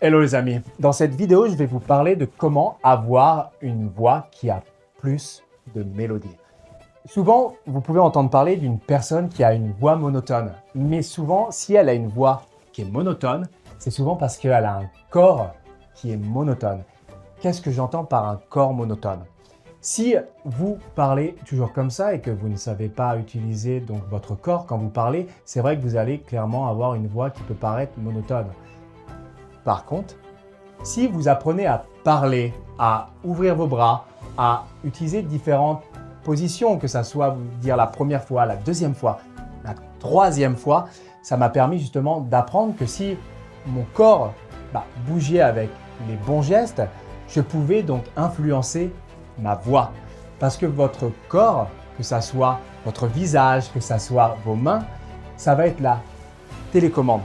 Hello les amis, dans cette vidéo, je vais vous parler de comment avoir une voix qui a plus de mélodie. Souvent, vous pouvez entendre parler d'une personne qui a une voix monotone, mais souvent, si elle a une voix qui est monotone, c'est souvent parce qu'elle a un corps qui est monotone. Qu'est-ce que j'entends par un corps monotone? Si vous parlez toujours comme ça et que vous ne savez pas utiliser donc votre corps quand vous parlez, c'est vrai que vous allez clairement avoir une voix qui peut paraître monotone. Par contre, si vous apprenez à parler, à ouvrir vos bras, à utiliser différentes positions, que ça soit vous dire la première fois, la deuxième fois, la troisième fois, ça m'a permis justement d'apprendre que si mon corps bougeait avec les bons gestes, je pouvais donc influencer ma voix. Parce que votre corps, que ça soit votre visage, que ça soit vos mains, ça va être la télécommande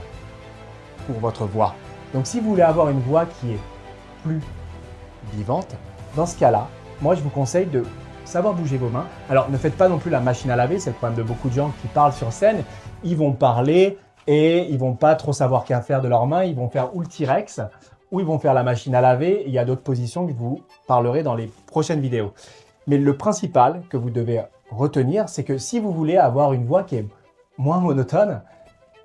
pour votre voix. Donc si vous voulez avoir une voix qui est plus vivante, dans ce cas-là, moi je vous conseille de savoir bouger vos mains. Alors ne faites pas non plus la machine à laver, c'est le problème de beaucoup de gens qui parlent sur scène. Ils vont parler et ils vont pas trop savoir qu'à faire de leurs mains, ils vont faire ou le T-Rex ou ils vont faire la machine à laver. Il y a d'autres positions que je vous parlerai dans les prochaines vidéos. Mais le principal que vous devez retenir, c'est que si vous voulez avoir une voix qui est moins monotone,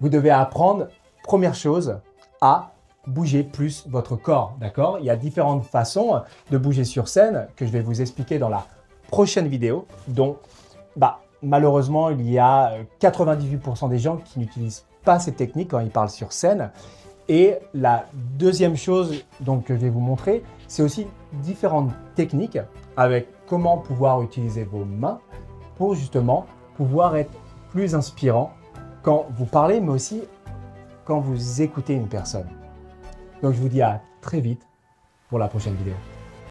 vous devez apprendre, première chose, à bouger plus votre corps, d'accord? Il y a différentes façons de bouger sur scène que je vais vous expliquer dans la prochaine vidéo, dont malheureusement, il y a 98% des gens qui n'utilisent pas ces techniques quand ils parlent sur scène. Et la deuxième chose donc, que je vais vous montrer, c'est aussi différentes techniques avec comment pouvoir utiliser vos mains pour justement pouvoir être plus inspirant quand vous parlez, mais aussi quand vous écoutez une personne. Donc je vous dis à très vite pour la prochaine vidéo.